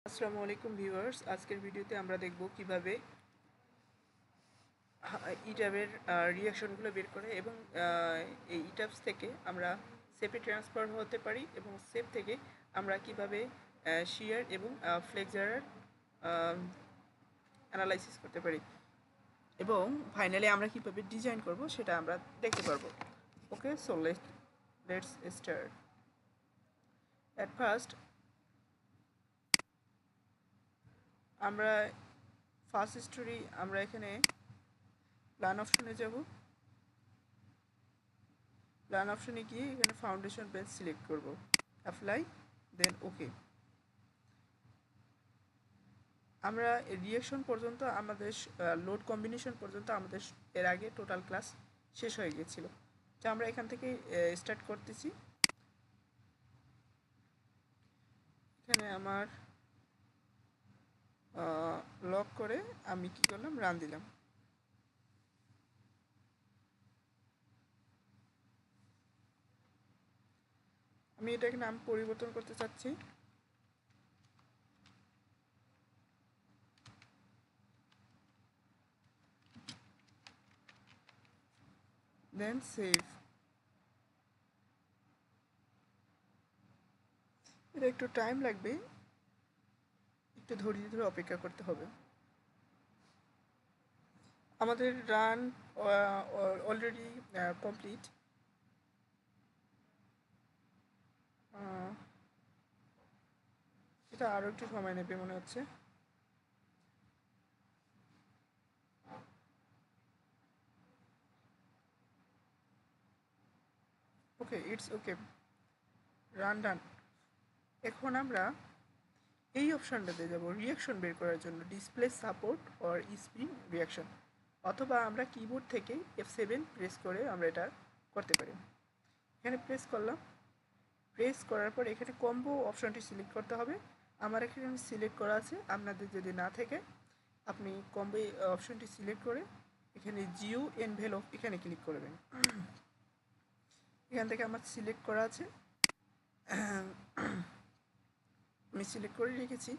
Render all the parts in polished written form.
আসসালামু আলাইকুম ভিউয়ার্স, আজকের ভিডিওতে আমরা দেখব কিভাবে ইট্যাবের রিয়াকশনগুলো বের করে এবং এই ইট্যাবস থেকে আমরা সেপে ট্রান্সফার হতে পারি এবং সেপ থেকে আমরা কিভাবে শিয়ার এবং ফ্লেক্সারের অ্যানালাইসিস করতে পারি এবং ফাইনালি আমরা কিভাবে ডিজাইন করব সেটা আমরা দেখতে পারবো। Okay, so let's start. At first আমরা ফার্স্ট স্টোরি আমরা এখানে প্ল্যান অপশনে যাব। প্ল্যান অপশনে গিয়ে এখানে ফাউন্ডেশন পেজ সিলেক্ট করব, অ্যাপ্লাই, দেন ওকে। আমরা রিয়াকশন পর্যন্ত আমাদের লোড কম্বিনেশন পর্যন্ত আমাদের এর আগে টোটাল ক্লাস শেষ হয়ে গিয়েছিল। তো আমরা এখান থেকে স্টার্ট করতেছি। এখানে আমার লক করে আমি কি করলাম, রান দিলাম। আমি এটাকে নাম পরিবর্তন করতে চাচ্ছি। দেন সেভ। এটা একটু টাইম লাগবে, একটু ধৈর্য ধরে অপেক্ষা করতে হবে। আমাদের রান অলরেডি কমপ্লিট। এটা আরও একটু সময় নেবে মনে হচ্ছে। ওকে, ইটস ওকে, রান ডান। এখন আমরা এই অপশানটাতে যাব রিয়াকশন বের করার জন্য, display support or spring reaction, অথবা আমরা কিবোর্ড থেকে F7 প্রেস করে আমরা এটা করতে পারি। এখানে প্রেস করলাম। প্রেস করার পর এখানে কম্বো অপশানটি সিলেক্ট করতে হবে। আমার এখানে সিলেক্ট করা আছে, আপনাদের যদি না থাকে আপনি কম্বো অপশানটি সিলেক্ট করে এখানে জিও এনভেলপ এখানে ক্লিক করবেন। এখান থেকে আমার সিলেক্ট করা আছে, আমি সিলেক্ট করে রেখেছি।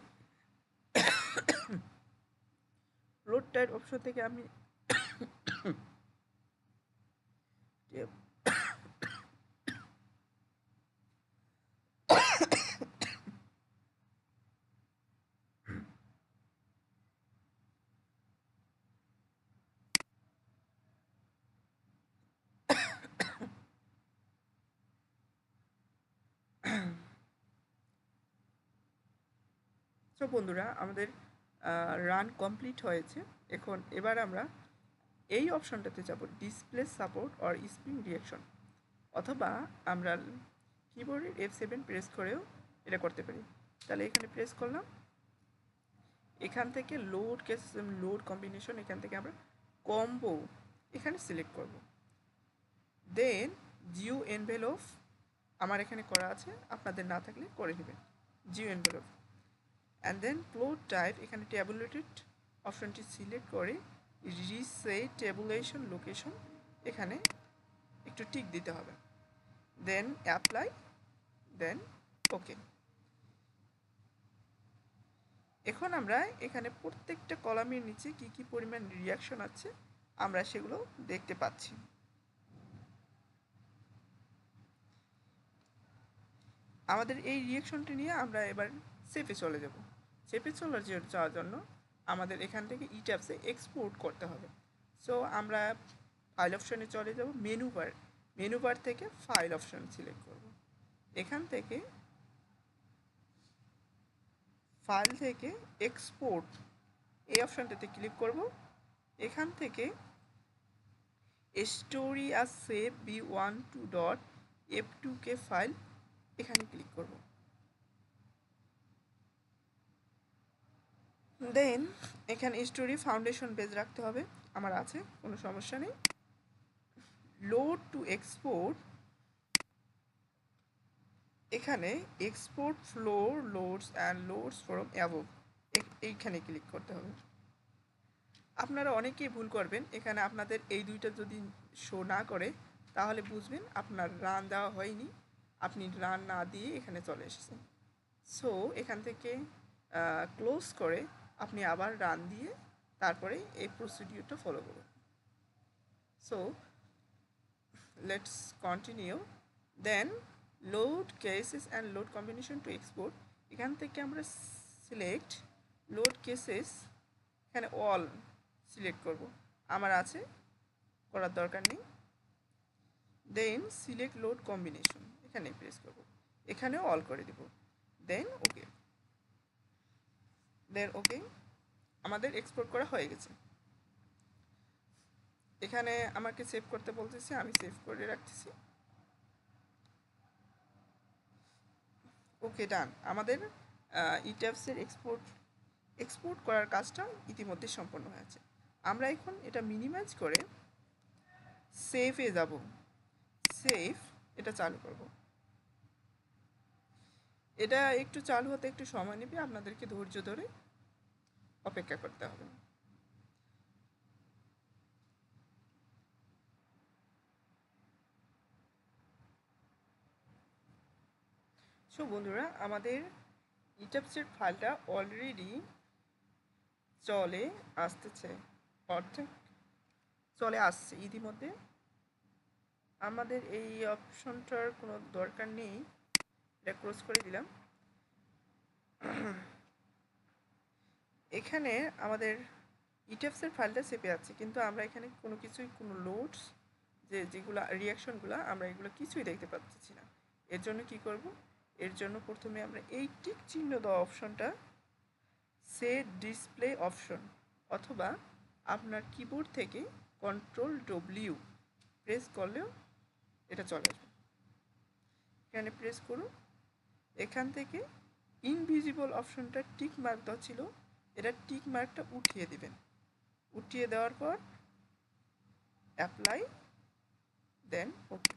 লোড টাইট অপশন থেকে আমি সো বন্ধুরা, আমাদের রান কমপ্লিট হয়েছে। এবার আমরা এই অপশনটাতে যাব, display support or spring reaction, অথবা আমরা কিবোর্ডের F7 প্রেস করেও এটা করতে পারি। তাহলে এখানে প্রেস করলাম, এখান থেকে লোড কম্বিনেশন, এখান থেকে আমরা কম্বো এখানে সিলেক্ট করব। দেন জিও এনভেলপ আমার এখানে করা আছে, আপনাদের না থাকলে করে নেবেন, geo envelope. And then float type, এখানে ট্যাবুলেটেড অপশনটি সিলেক্ট করে রিসেট ট্যাবুলেশন লোকেশন এখানে একটু টিক দিতে হবে, দেন অ্যাপ্লাই, দেন ওকে। এখন আমরা এখানে প্রত্যেকটা কলামের নিচে কি কি পরিমাণ রিয়াকশন আছে আমরা সেগুলো দেখতে পাচ্ছি। আমাদের এই রিয়াকশনটি নিয়ে আমরা এবার সেফে চলে যাব। সেফে যাওয়ার জন্য আমাদের এখান থেকে ইট্যাবসে এক্সপোর্ট করতে হবে। সো আমরা ফাইল অপশনে চলে যাব, মেনু বার থেকে ফাইল অপশন সিলেক্ট করব। এখান থেকে ফাইল থেকে এক্সপোর্ট এই অপশানটাতে ক্লিক করব। এখান থেকে স্টোরি আর সেভ b12.f2k ফাইল এখানে ক্লিক করব। দেন এখানে স্টোরি ফাউন্ডেশন পেজ রাখতে হবে, আমার আছে, কোনো সমস্যা নেই। লোড টু এক্সপোর্ট, এখানে export floor loads and loads from above এইখানে ক্লিক করতে হবে। আপনারা অনেকেই ভুল করবেন, এখানে আপনাদের এই দুইটা যদি শো না করে তাহলে বুঝবেন আপনার রান দেওয়া হয়নি, আপনি রান না দিয়ে এখানে চলে এসেছেন। সো এখান থেকে ক্লোজ করে আপনি আবার রান দিয়ে তারপরে এই প্রসিডিউরটা ফলো করুন। So let's continue. Then load cases and load combination to export, এখান থেকে আমরা সিলেক্ট লোড কেসেস, এখানে অল সিলেক্ট করব, আমার আছে, করার দরকার নেই। দেন সিলেক্ট লোড কম্বিনেশন, এখানে প্রেস করব, এখানেও অল করে দেব, দেন ওকে। দেন ওকে, আমাদের এক্সপোর্ট করা হয়ে গেছে। এখানে আমাকে সেভ করতে বলতেছে, আমি সেভ করে রাখতেছি। ওকে, ডান। আমাদের ইট্যাপসের এক্সপোর্ট করার কাজটা ইতিমধ্যে সম্পন্ন হয়েছে। আমরা এখন এটা মিনিমাইজ করে সেভে যাব, সেভ এটা চালু করব। এটা একটু চালু হতে একটু সময় নেবে, আপনাদেরকে ধৈর্য ধরে অপেক্ষা করতে হবে। সো বন্ধুরা, আমাদের ইট্যাপসের ফাইলটা অলরেডি চলে আসতেছে, অর্থাৎ চলে আসছে ইতিমধ্যে। আমাদের এই অপশনটার কোনো দরকার নেই, এটা ক্লোজ করে দিলাম। এখানে আমাদের ইট্যাপসের ফাইলটা চেপে আছে, কিন্তু আমরা এখানে কোনো কিছুই, কোনো লোডস যেগুলো রিয়াকশনগুলো, আমরা এগুলো কিছুই দেখতে পাচ্ছি না। এর জন্য কি করব? এর জন্য প্রথমে আমরা এই টিক চিহ্ন দেওয়া অপশনটা, সেট ডিসপ্লে অপশন, অথবা আপনার কিবোর্ড থেকে Ctrl+W প্রেস করলেও এটা চলে আসবে। এখানে প্রেস করুন, এখান থেকে ইনভিজিবল অপশনটা টিক মার্ক দেওয়া ছিল, এটা টিক মার্কটা উঠিয়ে দিবেন। উঠিয়ে দেওয়ার পর অ্যাপ্লাই, দেন ওকে।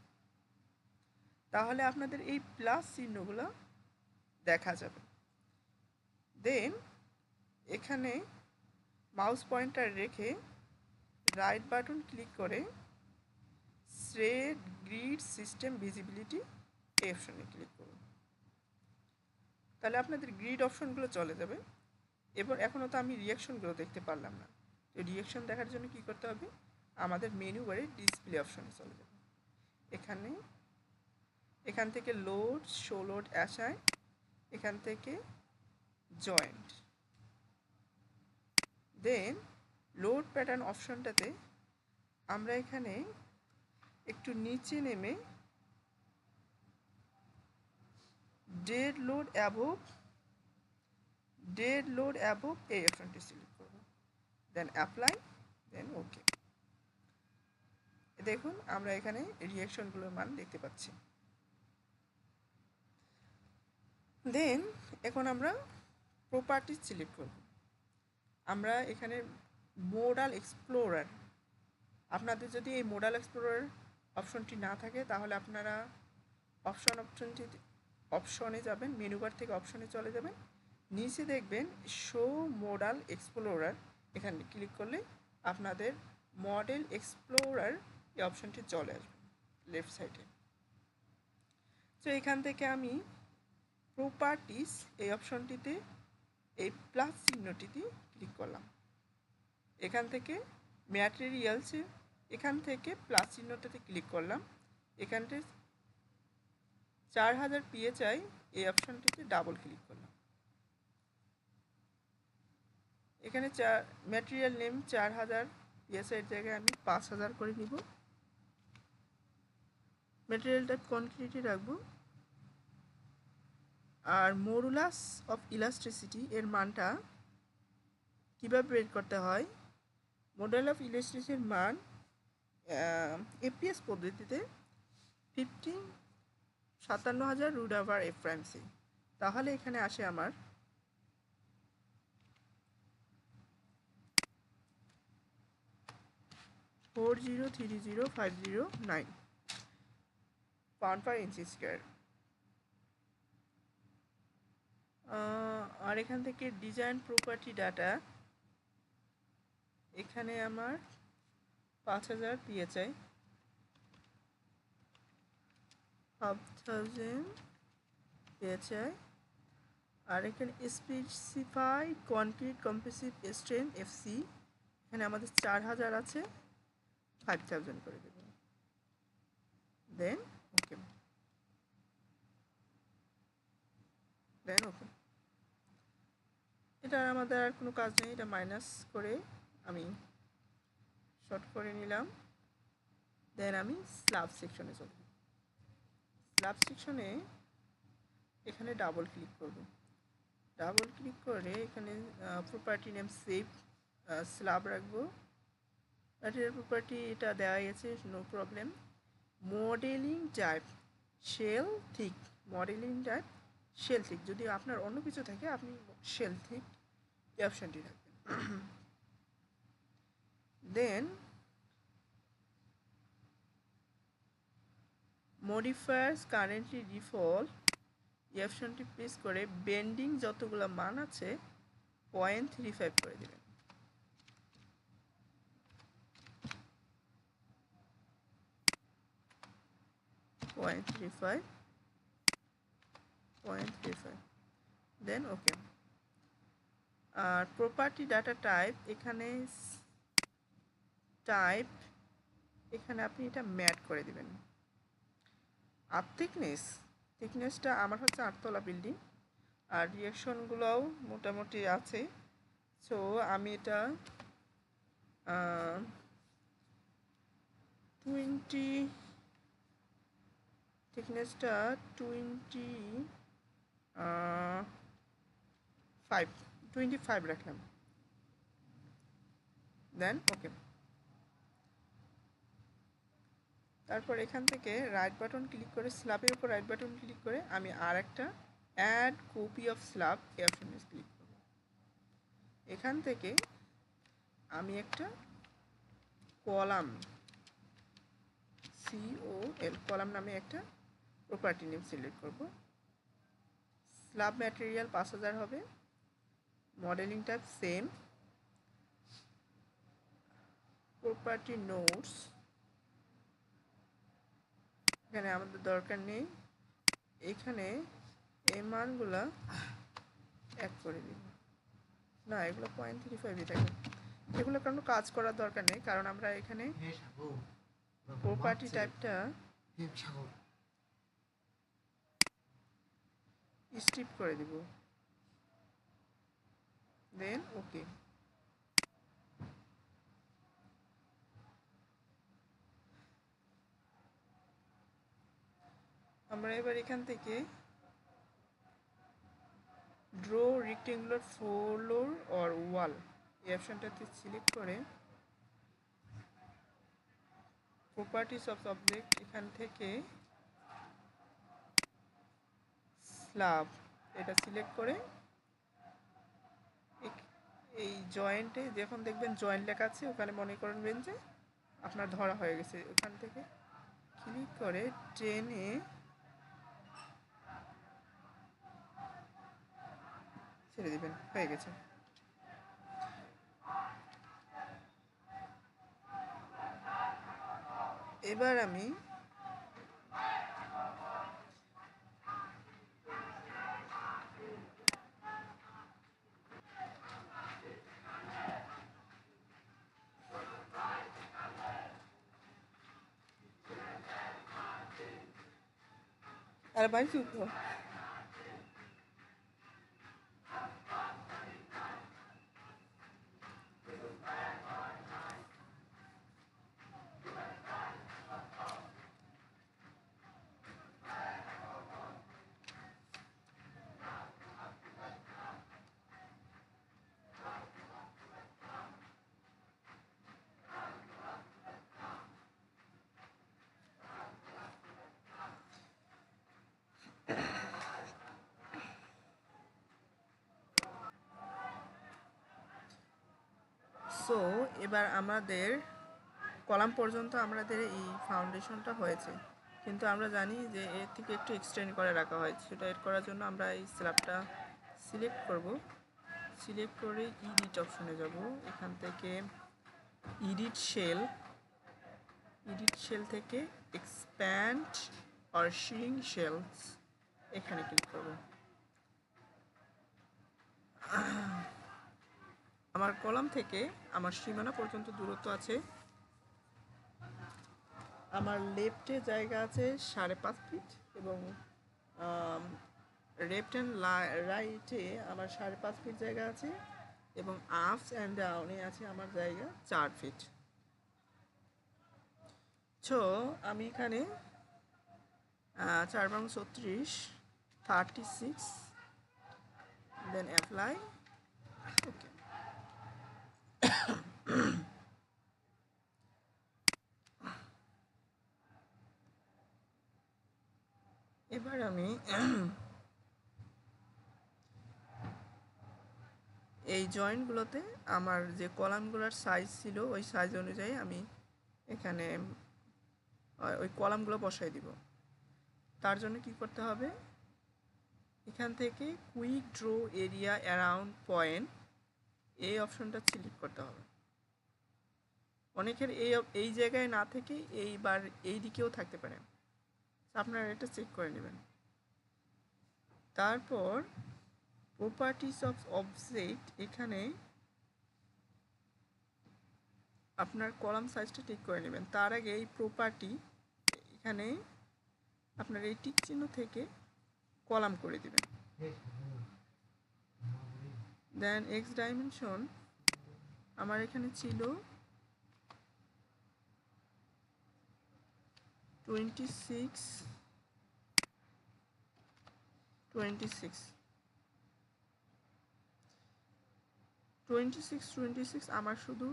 তাহলে আপনাদের এই প্লাস চিহ্নগুলো দেখা যাবে। দেন এখানে মাউস পয়েন্টার রেখে রাইট বাটন ক্লিক করে থ্রেড গ্রিড সিস্টেম ভিজিবিলিটি এই অপশনে ক্লিক করুন। তাহলে আপনাদের গ্রিড অপশনগুলো চলে যাবে। এবার এখনও তো আমি রিয়াকশনগুলো দেখতে পারলাম না, তো রিয়াকশন দেখার জন্য কি করতে হবে? আমাদের মেনু বারে ডিসপ্লে অপশনে চলে যাবে। এখান থেকে লোড, শো লোড অ্যাসাইন, এখান থেকে জয়েন্ট, দেন লোড প্যাটার্ন অপশনটাতে আমরা এখানে একটু নিচে নেমে ডেড লোড অ্যাবোভ এই অপশনটি সিলেক্ট করব, দেন অ্যাপ্লাই, দেন ওকে। দেখুন আমরা এখানে রিয়াকশনগুলোর মান দেখতে পাচ্ছি। দেন এখন আমরা প্রপার্টিজ সিলেক্ট করব। আমরা এখানে মোডাল এক্সপ্লোরার, আপনাদের যদি এই মোডাল এক্সপ্লোরার অপশনটি না থাকে তাহলে আপনারা অপশনে যাবেন, মেনু বার থেকে অপশনে চলে যাবেন, নিচে দেখবেন শো মোডাল এক্সপ্লোরার, এখানে ক্লিক করলে আপনাদের মডেল এক্সপ্লোরার এই অপশনটি চলে আসবে লেফট সাইডে। তো এখান থেকে আমি প্রপার্টিস এই অপশনটিতে এই প্লাস চিহ্নটিতে ক্লিক করলাম। এখান থেকে ম্যাটেরিয়ালসে, এখান থেকে প্লাস চিহ্নটাতে ক্লিক করলাম। এখানতে 4000 PHI এই অপশনটিতে ডাবল ক্লিক করলাম। এখানে ম্যাটেরিয়াল নেম 4000 PHI এর জায়গায় আমি 5000 করে নিব। ম্যাটেরিয়াল টাইপ কনক্রিটই রাখবো। আর মডুলাস অফ ইলাস্ট্রিসিটি এর মানটা কীভাবে বের করতে হয়? মডেল অফ ইলাস্ট্রিসিটির মান এপিএস পদ্ধতিতে 57,000 √F'(c). তাহলে এখানে আসে আমার 4030509 pound/inch²। আর এখান থেকে ডিজাইন প্রপার্টি ডাটা, এখানে আমার 5000 PHI, 5000 PHI, আর এখানে specify concrete compressive strength FC, এখানে আমাদের 4000 আছে, 5000 করে দেব। দেন ওকে, দেন ওকে। এটা আমাদের আর কোনো কাজ নেই, এটা মাইনাস করে আমি শর্ট করে নিলাম। দেন আমি স্ল্যাব সেকশনে চলব। স্ল্যাব সেকশনে এখানে ডাবল ক্লিক করব। ডাবল ক্লিক করে এখানে প্রপার্টি নেম সেভ স্ল্যাব রাখবো। ম্যাটেরিয়াল প্রপার্টি এটা দেওয়াই আছে, no problem. Modelling type shell thick, modelling type shell thick. যদি আপনার অন্য কিছু থাকে আপনি শেল থিক এই অপশানটি রাখবেন। দেন মডিফায়ার্স কারেন্টলি ডিফল্ট এই অপশানটি প্রেস করে বেন্ডিং যতগুলো মান আছে 0.35 করে দেবেন। 0.35, 0.35, দেন ওকে। আর প্রপার্টি ডাটা টাইপ, এখানে টাইপ এখানে আপনি এটা ম্যাট করে দিবেন। আর থিকনেসটা আমার হচ্ছে 8 তলা বিল্ডিং, আর রিয়াকশনগুলোও মোটামুটি আছে। সো আমি এটা 20, থিকনেসটা 25 রাখলাম। দেন ওকে। তারপর এখান থেকে রাইট বাটন ক্লিক করে, স্ল্যাবের উপর রাইট বাটন ক্লিক করে আমি আর একটা অ্যাড কপি অফ স্ল্যাব এই অপশনে ক্লিক করব। এখান থেকে আমি একটা কলাম COL কলাম নামে একটা প্রপার্টি নেম সিলেক্ট করব। স্ল্যাব ম্যাটেরিয়াল 5000 হবে, modelling type same, property notes এখানে আমাদের দরকার নেই, এখানে এই মানগুলা অ্যাড করে দিব। না, এগুলো 0.35 থাকে, এগুলো কোনো কাজ করার দরকার নেই, কারণ আমরা এখানে প্রপার্টি টাইপটা স্ট্রিপ করে দিব। দেন ওকে। আমরা এবার এখান থেকে ড্র রেক্টেঙ্গুলার ফ্লোর অর ওয়াল এই অপশানটাতে সিলেক্ট করে প্রপার্টিস অফ অবজেক্ট এখান থেকে স্ল্যাব এটা সিলেক্ট করে এই জয়েন্টে যখন দেখবেন জয়েন্ট লেখা আছে ওখানে মনে করবেন যে আপনার ধরা হয়ে গেছে, ওখান থেকে ক্লিক করে টেনে ছেড়ে দিবেন, হয়ে গেছে। এবার আমি আর ভাই চুপ হ। সো এবার আমাদের কলাম পর্যন্ত আমাদের এই ফাউন্ডেশনটা হয়েছে, কিন্তু আমরা জানি যে এর থেকে একটু এক্সটেন্ড করে রাখা হয়। সেটা এড করার জন্য আমরা এই স্ল্যাবটা সিলেক্ট করব। সিলেক্ট করে ইডিট অপশনে যাব, এখান থেকে ইডিট শেল থেকে এক্সপ্যান্ড অর শ্রিঙ্ক শেলস এখানে ক্লিক করব। আমার কলাম থেকে আমার সীমানা পর্যন্ত দূরত্ব আছে, আমার লেফটে জায়গা আছে 5.5 ফিট এবং লেফট অ্যান্ড রাইটে আমার 5.5 ফিট জায়গা আছে এবং আপস অ্যান্ড ডাউনে আছে আমার জায়গা 4 ফিট। সো আমি এখানে 4×36 36 দেন অ্যাপ্লাই। ওকে, এবার আমি এই জয়েন্টগুলোতে আমার যে কলামগুলোর সাইজ ছিল ওই সাইজ অনুযায়ী আমি এখানে ওই কলামগুলো বসাই দিব। তার জন্য কি করতে হবে, এখান থেকে quick draw area around point এই অপশনটা সিলেক্ট করতে হবে। অনেকের এই জায়গায় না থেকে এইবার এই দিকেও থাকতে পারে, আপনারা এটা চেক করে নেবেন। তারপর প্রপার্টিস অফ অবজেক্ট, এখানে আপনার কলাম সাইজটা ঠিক করে নেবেন। তার আগে এই প্রপার্টি এখানে আপনার এই টিক চিহ্ন থেকে কলাম করে দিবেন। দেন এক্স ডাইমেনশন আমার এখানে ছিল 26 আমার শুধু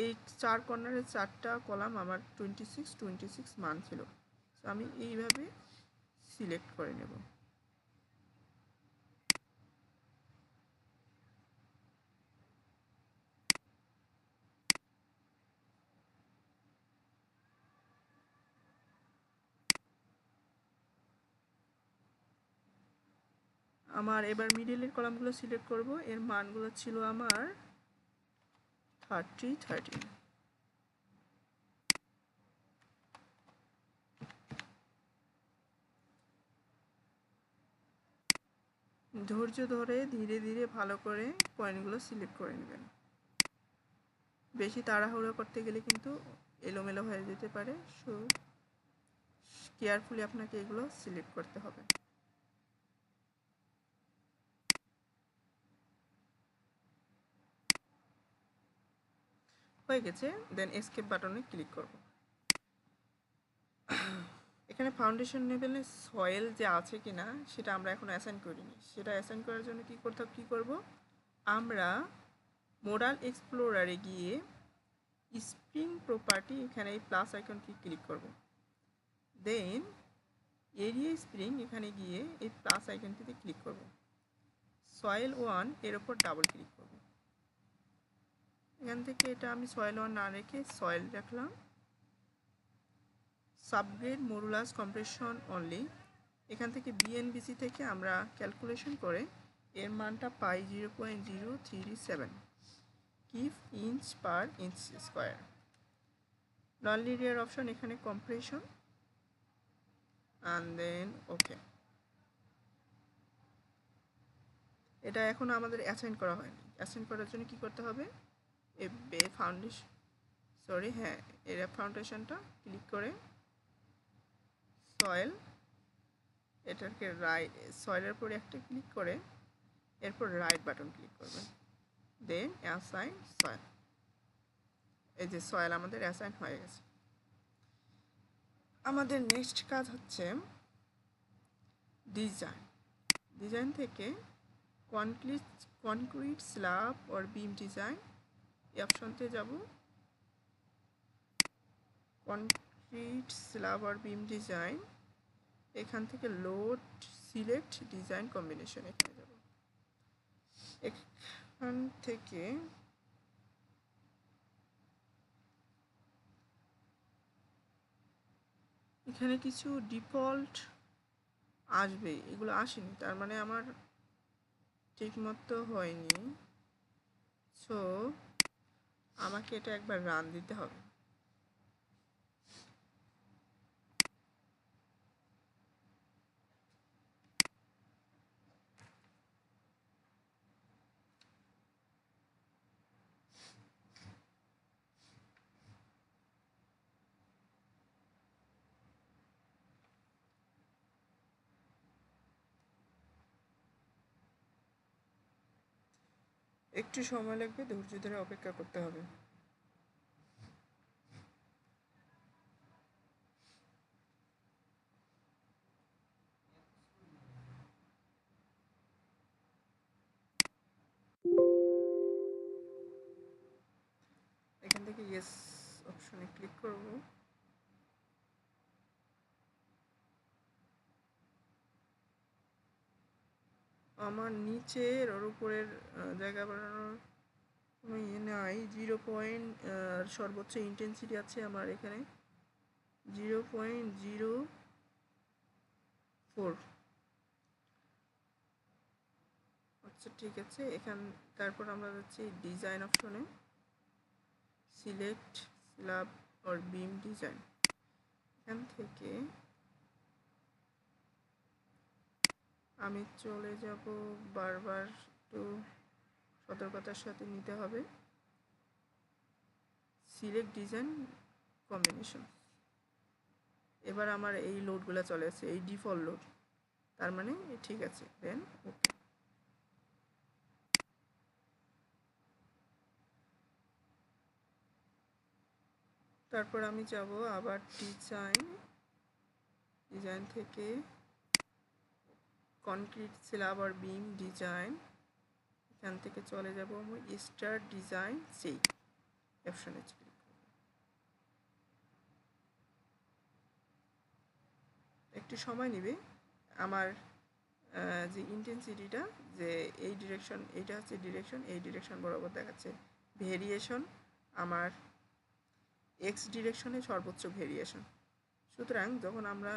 এই 4 কর্নারের 4টা কলাম আমার 26 মান ছিল। আমি এইভাবে সিলেক্ট করে নেব। আমার এবার মিডলের কলামগুলো সিলেক্ট করব, এর মানগুলো ছিল আমার 30 ধৈর্য ধরে ধীরে ধীরে ভালো করে পয়েন্টগুলো সিলেক্ট করে নেবেন। বেশি তাড়াহুড়ো করতে গেলে কিন্তু এলোমেলো হয়ে যেতে পারে, সো কেয়ারফুলি আপনাকে এগুলো সিলেক্ট করতে হবে। হয়ে গেছে, দেন এসকেপ বাটনে ক্লিক করব। এখানে ফাউন্ডেশন লেভেলে সয়েল যে আছে কিনা সেটা আমরা এখন অ্যাসাইন করিনি। সেটা অ্যাসাইন করার জন্য কি করব, আমরা মোডাল এক্সপ্লোরারে গিয়ে স্প্রিং প্রপার্টি, এখানে এই প্লাস আইকনটি ক্লিক করব। দেন এরিয়া স্প্রিং, এখানে গিয়ে এই প্লাস আইকনটিতে ক্লিক করব। সয়েল 1 এর ওপর ডাবল ক্লিক করব। এখান থেকে এটা আমি সয়েল 1 না রেখে সয়েল রাখলাম। সাবগ্রেড মডুলাস কম্প্রেশন অনলি, এখান থেকে বিএনবিসি থেকে আমরা ক্যালকুলেশন করে এর মানটা পাই 0.037 kip inch per inch square. Non linear option, এখানে কম্প্রেশন অ্যান্ড দেন ওকে। এটা এখন আমাদের অ্যাসাইন করা হয়নি। অ্যাসাইন করার জন্য কি করতে হবে, এর ফাউন্ডেশনটা ক্লিক করে সয়েল, এটাকে সয়েলের উপরে একটা ক্লিক করে এরপর রাইট বাটন ক্লিক করবেন, দেন অ্যাসাইন সয়েল। এই যে সয়েল আমাদের অ্যাসাইন হয়ে গেছে। আমাদের নেক্সট কাজ হচ্ছে ডিজাইন থেকে concrete slab or beam design এই অপশনতে যাব। Concrete slab or beam design, এখান থেকে লোড সিলেক্ট ডিজাইন কম্বিনেশন, এখানে যাব। এখান থেকে এখানে কিছু ডিফল্ট আসবে, এগুলো আসেনি, তার মানে আমার ঠিক মতো হয়নি। সো আমাকে এটা একবার রান দিতে হবে। একটু সময় লাগবে, ধৈর্য ধরে অপেক্ষা করতে হবে। এখান থেকে ইয়েস অপশনে ক্লিক করব। আমার নিচের আর উপরের জায়গা বাড়ানোর কোনো ইয়ে নাই। 0. সর্বোচ্চ ইন্টেন্সিটি আছে আমার এখানে 0.04। আচ্ছা ঠিক আছে, তারপর আমরা যাচ্ছি ডিজাইন অপশনে, select slab or beam design. এখান থেকে আমি চলে যাব, বারবার একটু সতর্কতার সাথে নিতে হবে, সিলেক্ট ডিজাইন কম্বিনেশন। এবার আমার এই লোডগুলো চলে আসছে, এই ডিফল্ট লোড, তার মানে ঠিক আছে, দেন ওকে। তারপর আমি যাব আবার ডিজাইন থেকে কনক্রিট স্ল্যাব আর বিম ডিজাইন। এখান থেকে চলে যাব আমি স্টার্ট ডিজাইন সেই অপশনে ক্লিক করব। একটু সময় নেবে আমার যে ইন্টেন্সিটিটা, যে এই ডিরেকশন, এইটা হচ্ছে ডিরেকশন, এই ডিরেকশন বরাবর দেখাচ্ছে ভেরিয়েশন আমার এক্স ডিরেকশনে সর্বোচ্চ ভেরিয়েশন। সুতরাং যখন আমরা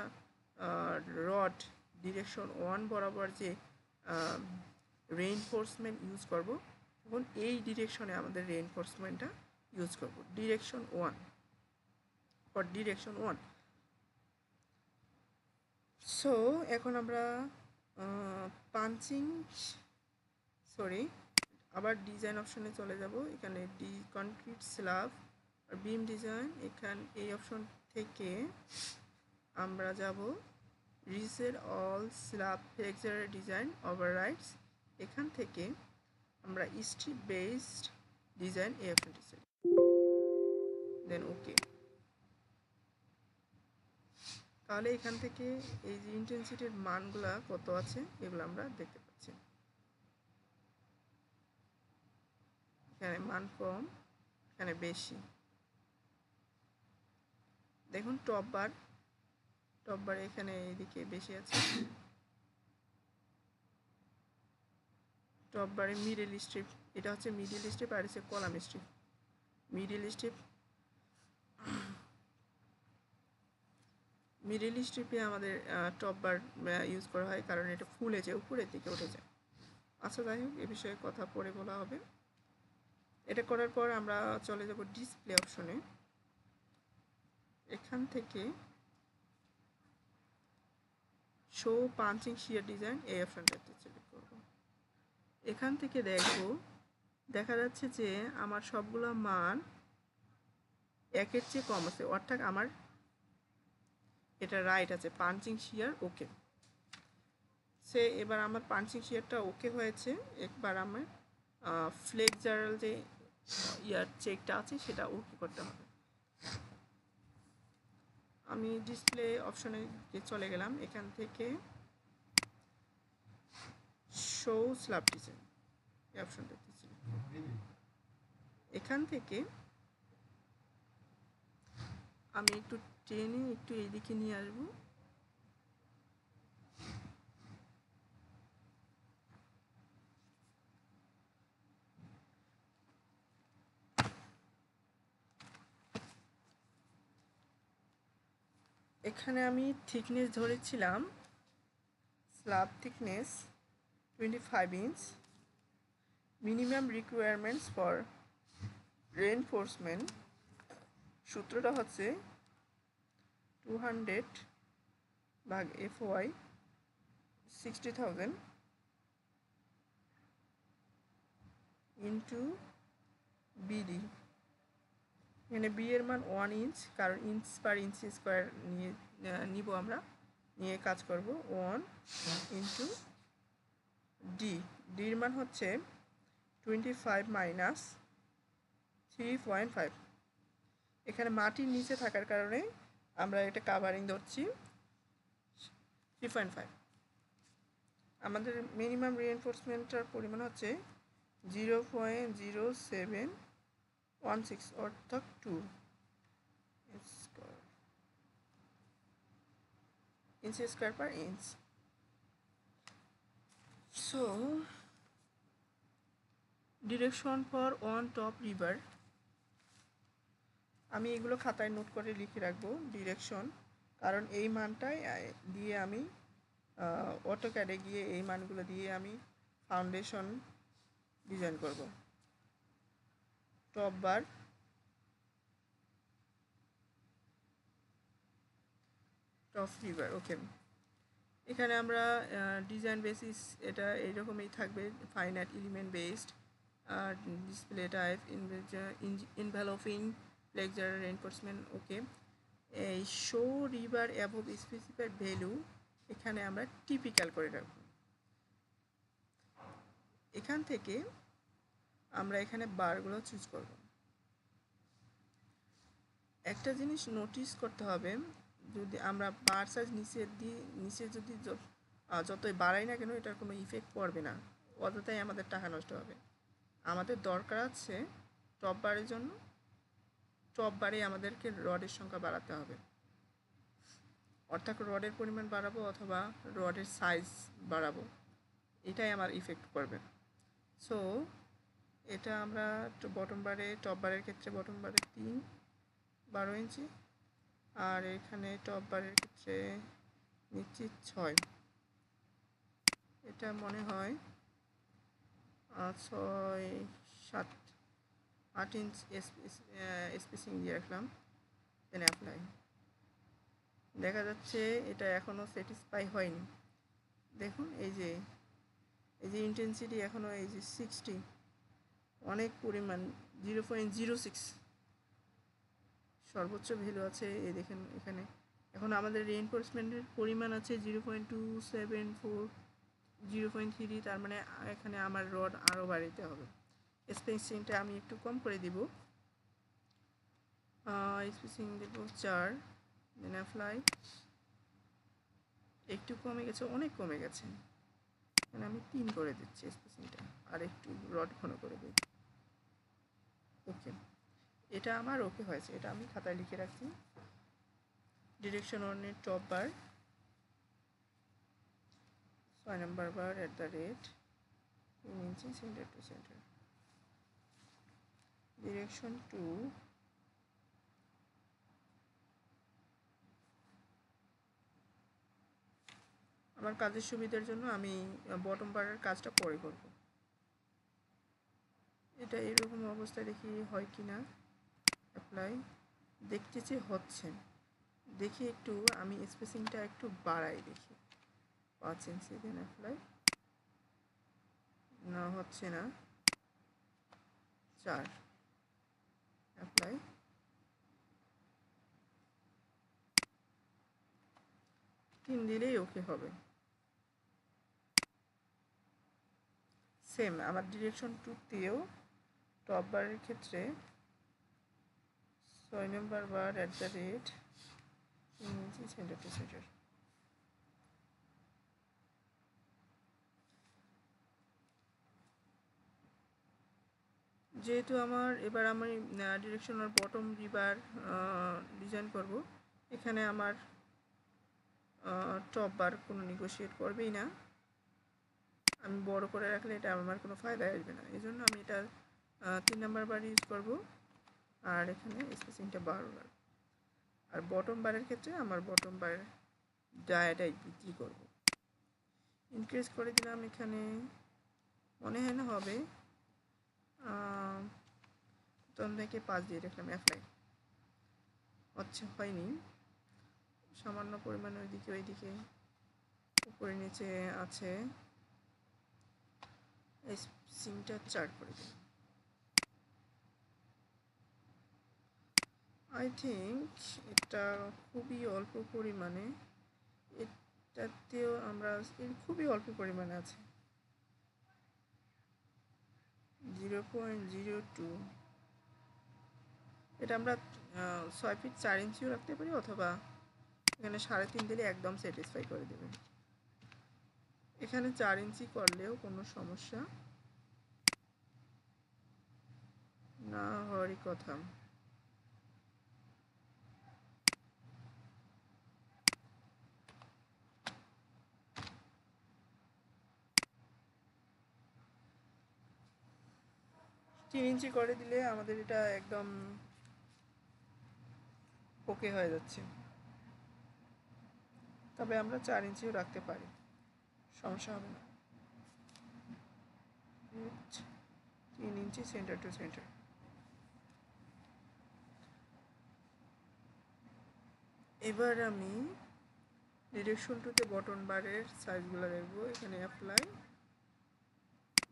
রড ডিরেকশন 1 বরাবর যে রেইনফোর্সমেন্ট ইউজ করব, তখন এই ডিরেকশনে আমাদের রেইনফোর্সমেন্টটা ইউজ করব, ডিরেকশন 1 ফর ডিরেকশন 1। সো এখন আমরা আবার ডিজাইন অপশনে চলে যাব। এখানে কনক্রিট স্ল্যাব আর বিম ডিজাইন, এই অপশন থেকে আমরা যাব reset all slab flexure design overrides. এখান থেকে আমরা স্ট্রিপ বেসড ডিজাইন এই অপশনটি সিলেক্ট, দেন ওকে। তাহলে এখান থেকে এই যে ইন্টেন্সিটির মানগুলা কত আছে এগুলো আমরা দেখতে পাচ্ছি। এখানে মান কম, এখানে বেশি। দেখুন টপ বার এখানে এইদিকে বেশি আছে, টপ বারে মিডল স্ট্রিপ, এটা হচ্ছে মিডল স্ট্রিপ আর হচ্ছে কলাম স্ট্রিপ। মিডল স্ট্রিপে আমাদের টপ বার ইউজ করা হয়, কারণ এটা ফুলে যায়, উপরের দিকে উঠে যায়। আচ্ছা যাই হোক, এ বিষয়ে কথা পরে বলা হবে। এটা করার পর আমরা চলে যাব ডিসপ্লে অপশনে। এখান থেকে শো পাঞ্চিং শিয়ার ডিজাইন এই অপশনটাতে সিলেক্ট করব। এখান থেকে দেখা যাচ্ছে যে আমার সবগুলো মান একের চেয়ে কম আছে, অর্থাৎ আমার এটা রাইট আছে, পাঞ্চিং শিয়ার ওকে। এবার আমার পাঞ্চিং শিয়ারটা ওকে হয়েছে। একবার আমার ফ্লেক্সারাল যে চেকটা আছে সেটা ওকে করতে হবে। আমি ডিসপ্লে অপশনে চলে গেলাম। এখান থেকে শো স্ল্যাব ডিজাইন এই অপশনটা দিচ্ছি। এখান থেকে আমি একটু টেনে একটু এইদিকে নিয়ে আসবো। এখানে আমি থিকনেস ধরেছিলাম, slab thickness 25 inch. Minimum requirements for reinforcement সূত্রটা হচ্ছে 200/FY 60,000 ইন্টু বিডি। এখানে বি এর মান 1 ইঞ্চ, কারণ ইঞ্চ পার ইঞ্চ স্কোয়ার নিব আমরা, নিয়ে কাজ করব। 1 ইন্টু ডির মান হচ্ছে 25 মাইনাস 3.5। এখানে মাটির নিচে থাকার কারণে আমরা এটা কাভারিং ধরছি 3.5। আমাদের মিনিমাম রিএনফোর্সমেন্টের পরিমাণ হচ্ছে 0.0716 অর্থাৎ 2 inch square per inch. So direction for on top river, আমি এগুলো খাতায় নোট করে লিখে রাখবো ডিরেকশন, কারণ এই মানটাই দিয়ে আমি অটোক্যাডে গিয়ে এই মানগুলো দিয়ে আমি ফাউন্ডেশন ডিজাইন করব। টপ বার, টপ রিভার, ওকে। এখানে আমরা ডিজাইন বেসিস এটা এইরকমই থাকবে, finite element based, display type, enveloping lecture enforcement, okay. এই শো রিভার অ্যাবভ স্পেসিফাইড ভ্যালু এখানে আমরা টিপিক্যাল করে রাখব। এখান থেকে আমরা এখানে বারগুলো চুজ করব। একটা জিনিস নোটিস করতে হবে, যদি আমরা বার সাইজ নিচে যদি যতই বাড়াই না কেন এটার কোনো ইফেক্ট পড়বে না, অযথাই আমাদের টাকা নষ্ট হবে। আমাদের দরকার আছে টপ বারের জন্য, টপ বারে আমাদেরকে রডের সংখ্যা বাড়াতে হবে, অর্থাৎ রডের পরিমাণ বাড়াবো অথবা রডের সাইজ বাড়াবো, এটাই আমার ইফেক্ট করবে। সো এটা আমরা বটম বারে, টপ বারের ক্ষেত্রে বটম বারে 12 ইঞ্চি, আর এখানে টপ বারের ক্ষেত্রে নিচ্ছি 6, এটা মনে হয় 6, 7, 8 ইঞ্চ স্পেসিং দিয়ে রাখলাম, দেন অ্যাপ্লাই। দেখা যাচ্ছে এটা এখনও স্যাটিসফাই হয়নি। দেখুন এই যে ইন্টেন্সিটি এখনও এই যে 60, অনেক পরিমাণ 0.06 সর্বোচ্চ ভ্যালু আছে। এই দেখেন এখানে এখন আমাদের রিএনফোর্সমেন্টের পরিমাণ আছে 0.274, 0.3, তার মানে এখানে আমার রড আরও বাড়াতে হবে। স্পেসিংটা আমি একটু কম করে দিব, স্পেসিং দেব 4, দেন অ্যাপ্লাই। একটু কমে গেছে, অনেক কমে গেছে, এখানে আমি 3 করে দিচ্ছি স্পেসিংটা, আর একটু রড ঘন করে দিই, ওকে। এটা আমার ওকে হয়েছে, এটা আমি খাতায় লিখে রাখছি। ডিরেকশন অনের টপ বার 6 নম্বর বার @ 3 ইঞ্চি সেন্টার টু সেন্টার। ডিরেকশন 2 আমার কাজের সুবিধার জন্য আমি বটম বারের কাজটা পরে করব। এটা এরকম অবস্থায় দেখি হয় কি না। অ্যাপ্লাই, দেখতেছি হচ্ছে, দেখি একটু আমি স্পেসিংটা একটু বাড়াই দেখি 5 ইঞ্চি, দেন অ্যাপ্লাই। না, হচ্ছে না, 4, অ্যাপ্লাই। তিন দিলেই ওকে হবে। সেম আমার ডিরেকশন 2তেও টপ বারের ক্ষেত্রে 6 নম্বর বার @ 3 ইঞ্চি সেন্টার টু সেন্টার। যেহেতু এবার আমি ডিরেকশন আর বটম রিভার ডিজাইন করব, এখানে আমার টপ বার কোনো নেগোশিয়েট করবেই না। আমি বড় করে রাখলে এটা আমার কোনো ফায়দা আসবে না, এই জন্য আমি এটা 3 নম্বর বার ইউজ করব, আর এখানে স্পেসিংটা 12 বার। আর বটম বারের ক্ষেত্রে আমার বটম বার ডায়াটাই বৃদ্ধি করব, ইনক্রিজ করে দিলাম। এখানে মনে হয় না হবে, প্রথম থেকে 5 দিয়ে রাখলাম, অ্যাপ্লাই। হচ্ছে, হয়নি, সামান্য পরিমাণ ওইদিকে উপরে নিচে আছে, স্পেসিংটা 4 করে দিলাম। আই থিঙ্ক এটা খুবই অল্প পরিমাণে, এটাতেও আমরা খুবই অল্প পরিমাণে আছে, 0.02। এটা আমরা 6 ফিট 4 ইঞ্চিও রাখতে পারি, অথবা এখানে 3.5 দিলে একদম স্যাটিসফাই করে দেবে। এখানে 4 ইঞ্চি করলেও কোনো সমস্যা না হওয়ারই কথা। তিন ইঞ্চি করে দিলে আমাদের এটা একদম ওকে হয়ে যাচ্ছে। তবে আমরা 4 ইঞ্চিও রাখতে পারি, সমস্যা হবে না। 3 ইঞ্চি সেন্টার টু সেন্টার। এবার আমি ডিরেকশন টুতে বটন বারের সাইজগুলো দেখবো। এখানে অ্যাপ্লাই,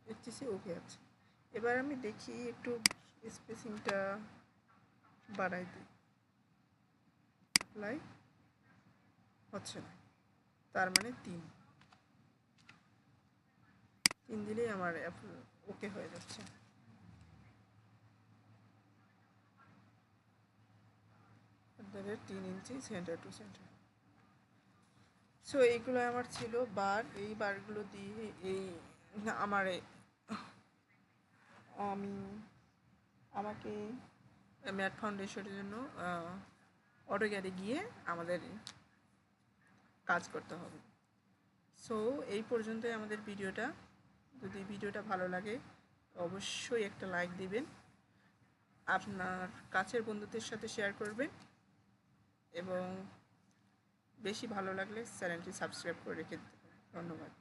দেখতেছি ওকে আছে। এবার আমি দেখি একটু স্পেসিংটা বাড়াই দিই। অ্যাপ্লাই হচ্ছে না, তার মানে 3 দিলেই আমার ওকে হয়ে যাচ্ছে। আপনাদের 3 ইঞ্চি সেন্টার টু সেন্টার। সো এইগুলো আমার ছিল বার। এই বারগুলো দিয়ে আমার আমাকে ম্যাট ফাউন্ডেশনের জন্য অটোক্যাডে গিয়ে আমাদের কাজ করতে হবে। সো এই পর্যন্তই আমাদের ভিডিওটা। যদি ভিডিওটা ভালো লাগে অবশ্যই একটা লাইক দিবেন, আপনার কাছের বন্ধুদের সাথে শেয়ার করবেন, এবং বেশি ভালো লাগলে চ্যানেলটি সাবস্ক্রাইব করে রেখে দেবেন। ধন্যবাদ।